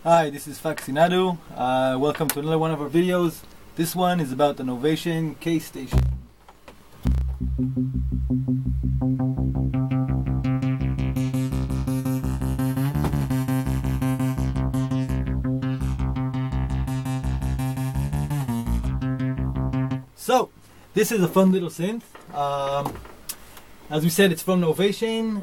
Hi, this is Faxi Nadu. Welcome to another one of our videos. This one is about the Novation K-Station. So, this is a fun little synth. As we said, it's from Novation.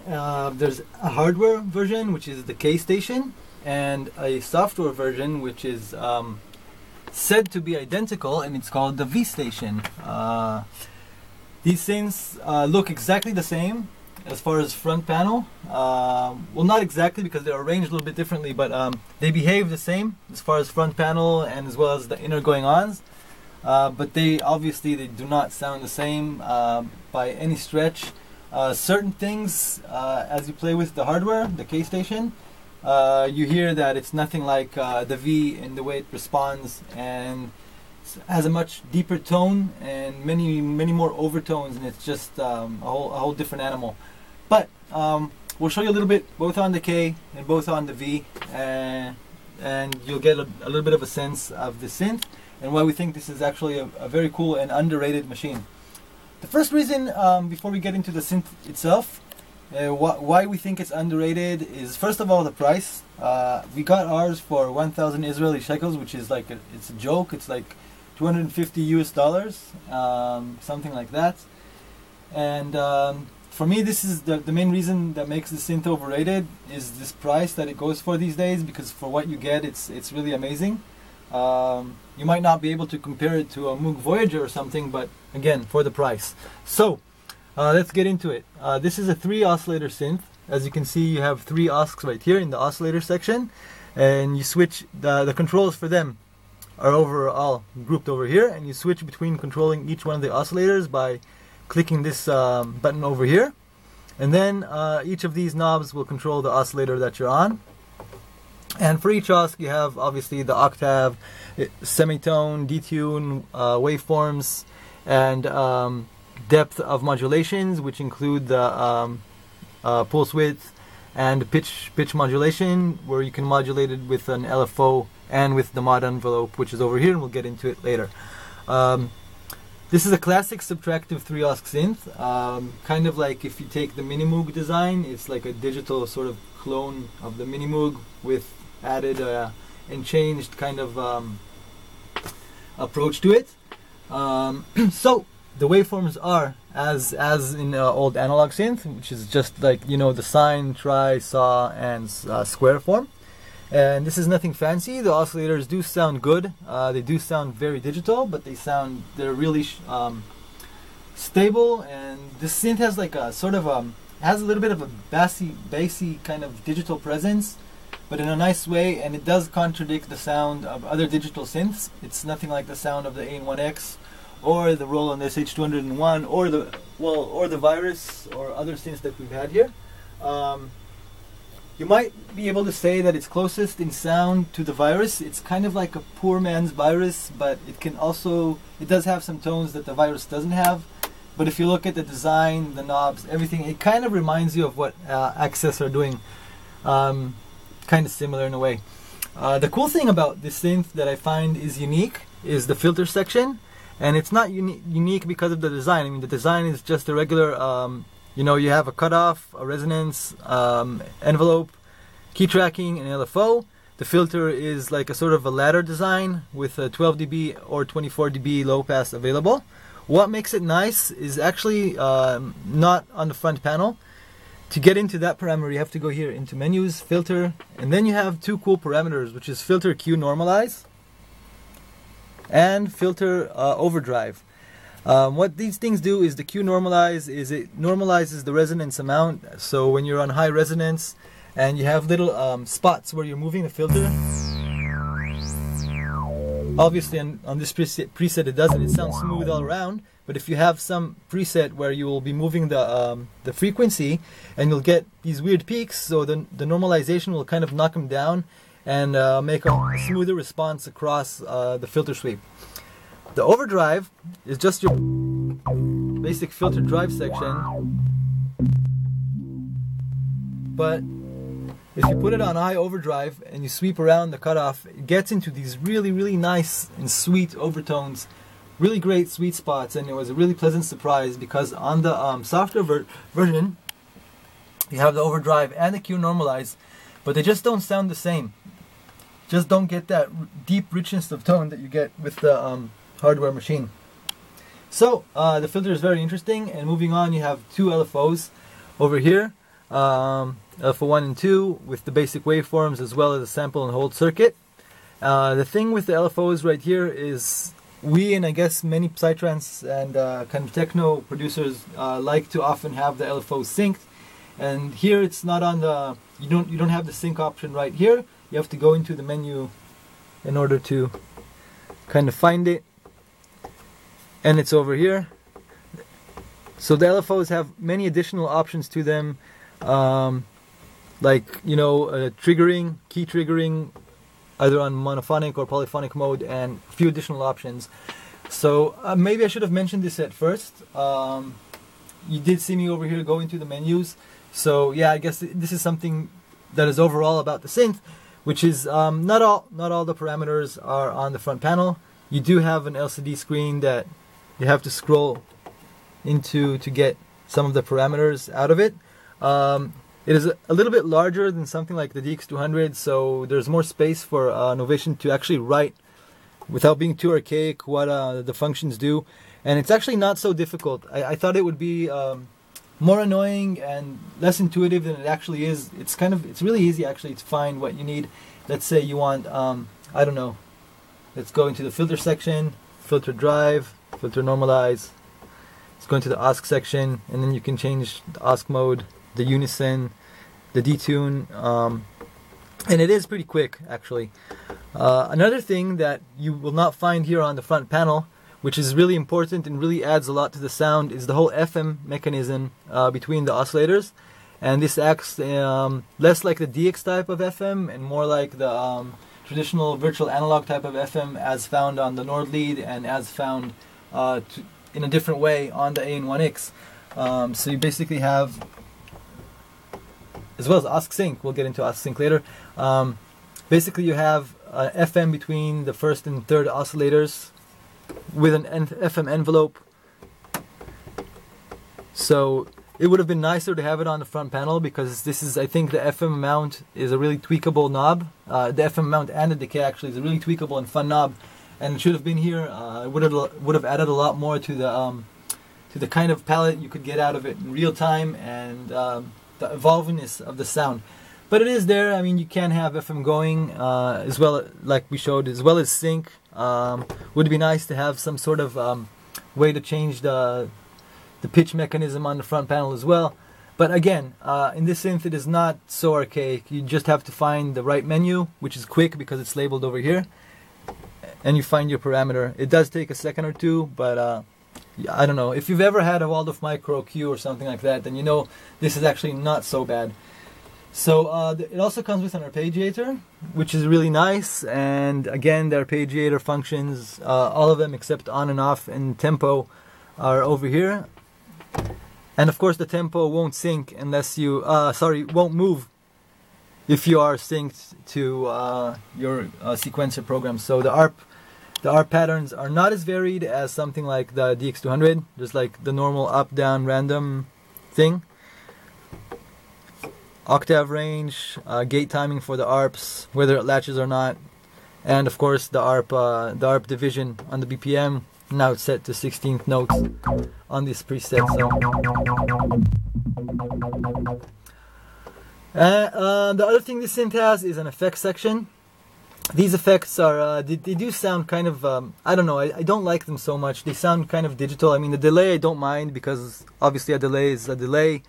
There's a hardware version, which is the K-Station, and a software version which is said to be identical, and it's called the V-Station. These synths look exactly the same as far as front panel. Well, not exactly, because they're arranged a little bit differently, but they behave the same as far as front panel and as well as the inner going-ons. But they do not sound the same by any stretch. Certain things, as you play with the hardware, the K-Station, you hear that it's nothing like the V in the way it responds, and has a much deeper tone and many more overtones, and it's just a whole different animal. But we'll show you a little bit both on the K and both on the V, and you'll get a little bit of a sense of the synth and why we think this is actually a very cool and underrated machine. The first reason, before we get into the synth itself, why we think it's underrated is, first of all, the price. We got ours for 1,000 Israeli shekels, which is like it's a joke. It's like $250 US, something like that. And for me, this is the main reason that makes the synth overrated, is this price that it goes for these days, because for what you get, it's really amazing. You might not be able to compare it to a Moog Voyager or something, but again, for the price. So let's get into it. This is a 3 oscillator synth. As you can see, you have 3 oscs right here in the oscillator section, and you switch the controls for them are all grouped over here, and you switch between controlling each one of the oscillators by clicking this button over here, and then each of these knobs will control the oscillator that you're on. And for each osc, you have obviously the octave, semitone, detune, waveforms, and depth of modulations, which include the pulse width and pitch modulation, where you can modulate it with an LFO and with the mod envelope, which is over here, and we'll get into it later. This is a classic subtractive 3 osc synth, kind of like if you take the Mini Moog design. It's like a digital sort of clone of the Mini Moog with added and changed kind of approach to it. So the waveforms are as in old analog synth, which is just like, you know, the sine, tri, saw, and square form. And this is nothing fancy. The oscillators do sound good. They do sound very digital, but they're really stable. And this synth has like a sort of has a little bit of a bassy kind of digital presence, but in a nice way, and it does contradict the sound of other digital synths. It's nothing like the sound of the A1X or the Roland SH201 or the Virus or other synths that we've had here. You might be able to say that it's closest in sound to the Virus. It's kind of like a poor man's Virus, but it does have some tones that the Virus doesn't have. But if you look at the design, the knobs, everything, it kind of reminds you of what Access are doing. Kind of similar in a way. The cool thing about this synth that I find is unique is the filter section, and it's not unique because of the design. I mean, the design is just a regular, you know, you have a cutoff, a resonance, envelope, key tracking, and LFO. The filter is like a sort of a ladder design with a 12 dB or 24 dB low pass available. What makes it nice is actually not on the front panel. To get into that parameter, you have to go here into menus, filter, and then you have 2 cool parameters, which is filter Q normalize and filter overdrive. What these things do is the Q normalize is it normalizes the resonance amount. So when you're on high resonance and you have little spots where you're moving the filter, obviously on this preset it doesn't. It sounds smooth all around. But if you have some preset where you will be moving the frequency, and you'll get these weird peaks, so the normalization will kind of knock them down and make a smoother response across the filter sweep. The overdrive is just your basic filter drive section, but if you put it on high overdrive and you sweep around the cutoff, it gets into these really nice and sweet overtones, really great sweet spots, and it was a really pleasant surprise because on the softer version, you have the overdrive and the Q normalize, but they just don't sound the same. Just don't get that deep richness of tone that you get with the hardware machine. So the filter is very interesting, and moving on, you have two LFOs over here, LFO 1 and 2 with the basic waveforms as well as a sample and hold circuit. The thing with the LFOs right here is we, and I guess many psytrance and kind of techno producers like to often have the LFOs synced, and here it's not on the, you don't have the sync option right here. You have to go into the menu in order to kind of find it, and it's over here. So the LFOs have many additional options to them, like, you know, triggering, key triggering, either on monophonic or polyphonic mode, and a few additional options. So maybe I should have mentioned this at first. You did see me over here go into the menus. So yeah, I guess this is something that is overall about the synth, which is not all the parameters are on the front panel. You do have an LCD screen that you have to scroll into to get some of the parameters out of it. It is a little bit larger than something like the DX200, so there's more space for Novation to actually write without being too archaic what the functions do, and it's actually not so difficult. I thought it would be more annoying and less intuitive than it actually is. It's really easy actually to find what you need. Let's say you want, I don't know, let's go into the filter section, filter drive, filter normalize. Let's go into the OSC section, and then you can change the OSC mode, the unison, the detune, and it is pretty quick actually. Another thing that you will not find here on the front panel, which is really important and really adds a lot to the sound, is the whole FM mechanism between the oscillators, and this acts less like the DX type of FM and more like the traditional virtual analog type of FM as found on the Nord lead and as found in a different way on the AN1X. So you basically have, as well as OSC sync, we'll get into OSC sync later, basically you have FM between the first and third oscillators with an FM envelope. So it would have been nicer to have it on the front panel, because this is, I think the FM mount is a really tweakable knob. The FM mount and the decay actually is a really tweakable and fun knob, and it should have been here. It would have added a lot more to the kind of palette you could get out of it in real time, and the evolvedness of the sound. But it is there. I mean, you can have FM going as well, like we showed, as well as sync. Would be nice to have some sort of way to change the pitch mechanism on the front panel as well. But again, in this synth it is not so archaic. You just have to find the right menu, which is quick because it's labeled over here, and you find your parameter. It does take a second or two, but I don't know. If you've ever had a Waldorf Micro Q or something like that, then you know this is actually not so bad. So it also comes with an Arpeggiator, which is really nice, and again the Arpeggiator functions, all of them except on and off and tempo, are over here. And of course the tempo won't sync unless you, won't move if you are synced to your sequencer program. So the ARP patterns are not as varied as something like the DX200, just like the normal up, down, random thing. Octave range, gate timing for the ARPs, whether it latches or not, and of course the ARP division on the BPM. Now it's set to 16th notes on this preset. The other thing this synth has is an effects section. These effects are they do sound kind of I don't know, I don't like them so much. They sound kind of digital. I mean, the delay I don't mind, because obviously a delay is a delay,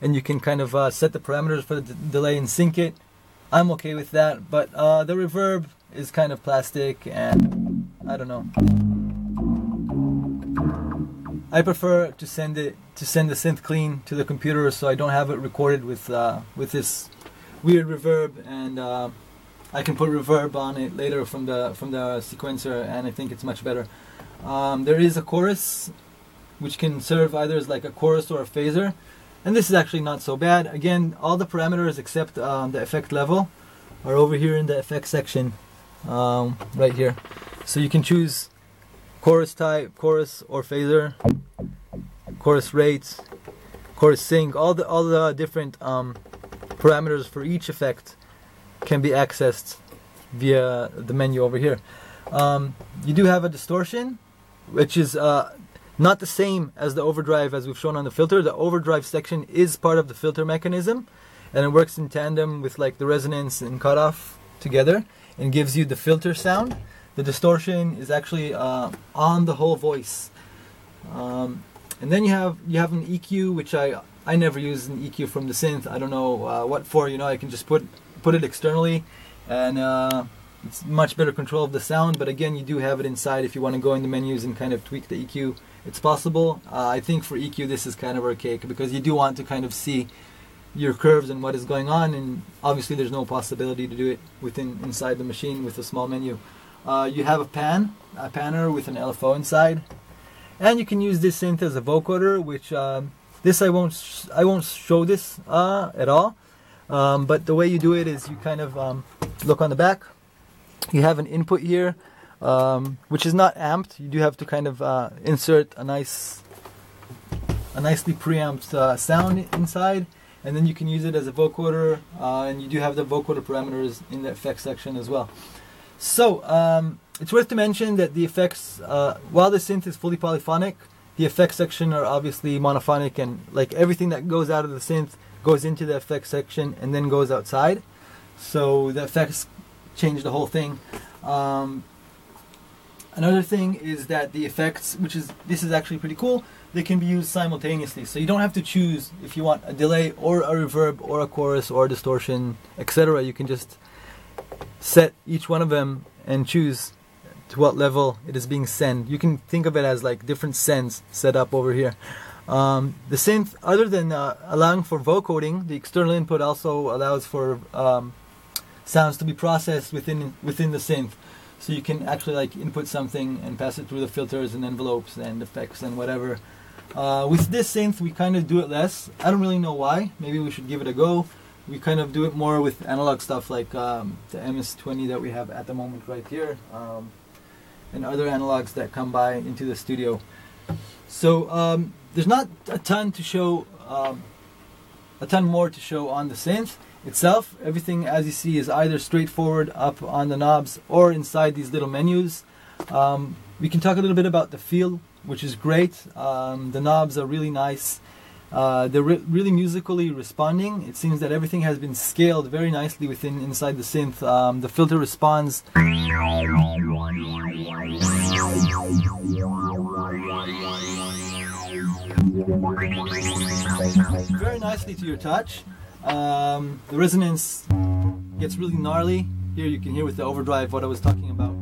and you can kind of set the parameters for the delay and sync it. I'm okay with that, but the reverb is kind of plastic, and I don't know. I prefer to send the synth clean to the computer, so I don't have it recorded with this weird reverb, and I can put reverb on it later from the sequencer, and I think it's much better. There is a chorus, which can serve either as like a chorus or a phaser. And this is actually not so bad. Again, all the parameters except the effect level are over here in the effects section, right here. So you can choose chorus type, chorus or phaser, chorus rates, chorus sync. All the different parameters for each effect can be accessed via the menu over here. You do have a distortion, which is not the same as the overdrive as we've shown on the filter. The overdrive section is part of the filter mechanism, and it works in tandem with like the resonance and cutoff together and gives you the filter sound. The distortion is actually on the whole voice. And then you have an EQ, which I never use an EQ from the synth. I don't know what for. You know, I can just put it externally, and it's much better control of the sound. But again, you do have it inside if you want to go in the menus and kind of tweak the EQ. It's possible. I think for EQ this is kind of archaic because you do want to kind of see your curves and what is going on, and obviously there's no possibility to do it inside the machine with a small menu. You have a panner with an LFO inside, and you can use this synth as a vocoder, which this I won't show this at all. But the way you do it is you kind of look on the back. You have an input here, which is not amped. You do have to kind of insert a nicely preamped sound inside, and then you can use it as a vocoder, and you do have the vocoder parameters in the effects section as well. So it's worth to mention that the effects, while the synth is fully polyphonic, the effects section are obviously monophonic, and like everything that goes out of the synth goes into the effects section and then goes outside. So the effects change the whole thing. Another thing is that the effects, this is actually pretty cool, they can be used simultaneously. So you don't have to choose if you want a delay or a reverb or a chorus or a distortion, etc. You can just set each one of them and choose to what level it is being sent. You can think of it as like different sends set up over here. The synth, other than allowing for vocoding, the external input also allows for sounds to be processed within the synth. So you can actually like input something and pass it through the filters and envelopes and effects and whatever. With this synth we kind of do it less. I don't really know why. Maybe we should give it a go. We kind of do it more with analog stuff like the MS-20 that we have at the moment right here, and other analogs that come by into the studio. So there's not a ton to show, a ton more to show on the synth itself. Everything, as you see, is either straightforward up on the knobs or inside these little menus. We can talk a little bit about the feel, which is great. The knobs are really nice. They're really musically responding. It seems that everything has been scaled very nicely inside the synth. The filter responds very nicely to your touch. The resonance gets really gnarly. Here you can hear with the overdrive what I was talking about.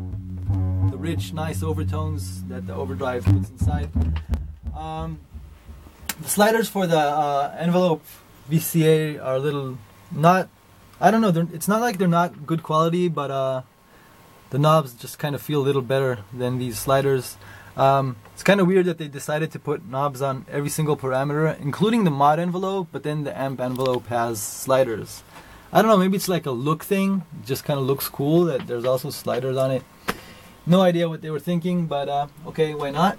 The rich, nice overtones that the overdrive puts inside. The sliders for the envelope VCA are a little not, I don't know, it's not like they're not good quality, but the knobs just kind of feel a little better than these sliders. It's kind of weird that they decided to put knobs on every single parameter, including the mod envelope, but then the amp envelope has sliders. I don't know, maybe it's like a look thing. It just kind of looks cool that there's also sliders on it. No idea what they were thinking, but okay, why not?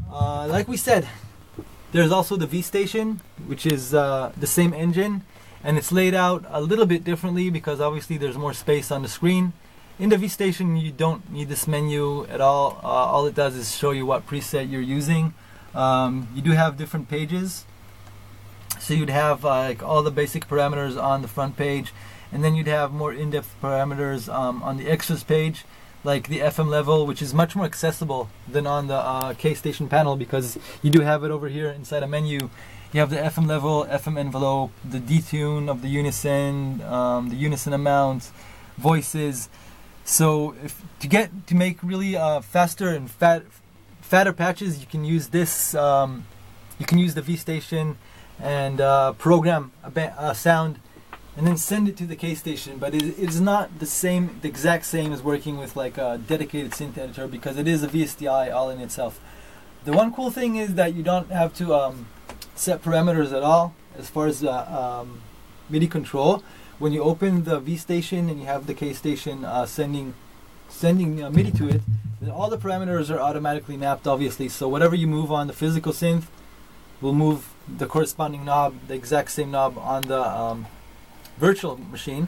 Like we said, there's also the V-Station, which is the same engine, and it's laid out a little bit differently because obviously there's more space on the screen. In the V-Station you don't need this menu at all. All it does is show you what preset you're using. You do have different pages, so you'd have like all the basic parameters on the front page, and then you'd have more in-depth parameters on the extras page, like the FM level, which is much more accessible than on the K-Station panel because you do have it over here inside a menu. You have the FM level, FM envelope, the detune of the unison amount, voices. So to make really faster and fatter patches, you can use this. You can use the V-Station and program a sound and then send it to the K-Station, but it is not the exact same as working with like a dedicated synth editor because it is a VSTI all in itself. The one cool thing is that you don't have to set parameters at all as far as MIDI control. When you open the V station and you have the K-Station sending MIDI to it, then all the parameters are automatically mapped, obviously. So whatever you move on the physical synth will move the corresponding knob, the exact same knob on the virtual machine,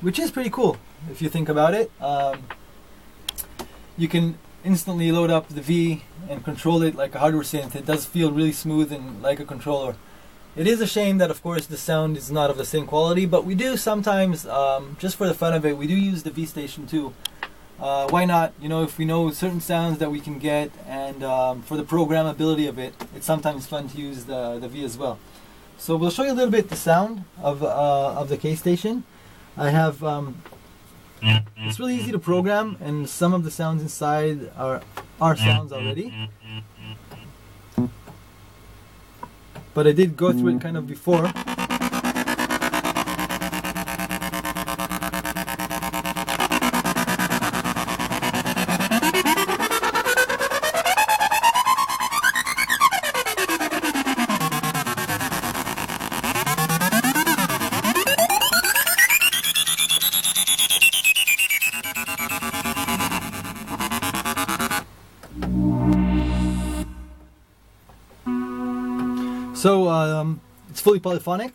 which is pretty cool if you think about it. You can instantly load up the V and control it like a hardware synth. It does feel really smooth and like a controller. It is a shame that, of course, the sound is not of the same quality, but we do sometimes, just for the fun of it, we do use the V station too. Why not? You know, if we know certain sounds that we can get, and for the programmability of it, it's sometimes fun to use the V as well. So we'll show you a little bit the sound of the K-Station. I have it's really easy to program, and some of the sounds inside are sounds already. But I did go through it kind of before. So it's fully polyphonic.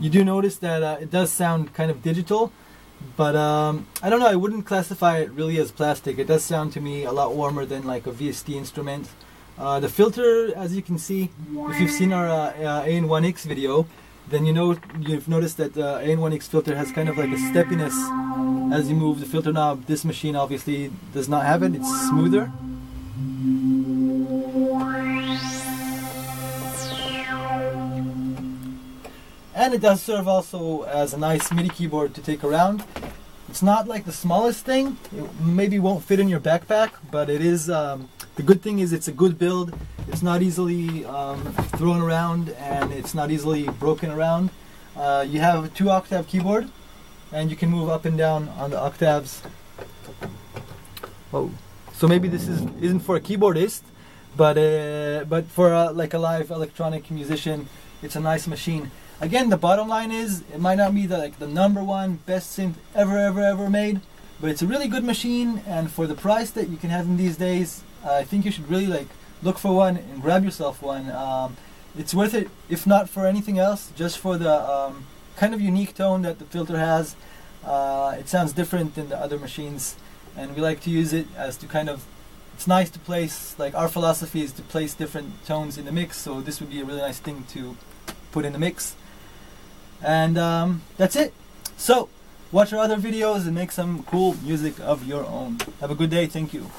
You do notice that it does sound kind of digital, but I don't know, I wouldn't classify it really as plastic. It does sound to me a lot warmer than like a VST instrument. The filter, as you can see, if you've seen our AN1X video, then you've noticed that the AN1X filter has kind of like a steppiness as you move the filter knob. This machine obviously does not have it, it's smoother. And it does serve also as a nice MIDI keyboard to take around. It's not like the smallest thing. It maybe won't fit in your backpack, but it is. The good thing is it's a good build. It's not easily thrown around, and it's not easily broken around. You have a 2-octave keyboard, and you can move up and down on the octaves. Oh, so maybe this isn't for a keyboardist, but for like a live electronic musician, it's a nice machine. Again, the bottom line is, it might not be the #1 best synth ever made, but it's a really good machine, and for the price that you can have in these days, I think you should really look for one and grab yourself one. It's worth it, if not for anything else, just for the kind of unique tone that the filter has. It sounds different than the other machines, and we like to use it as to kind of, it's nice to place, like our philosophy is to place different tones in the mix, so this would be a really nice thing to put in the mix. And that's it. So watch our other videos and make some cool music of your own. Have a good day. Thank you.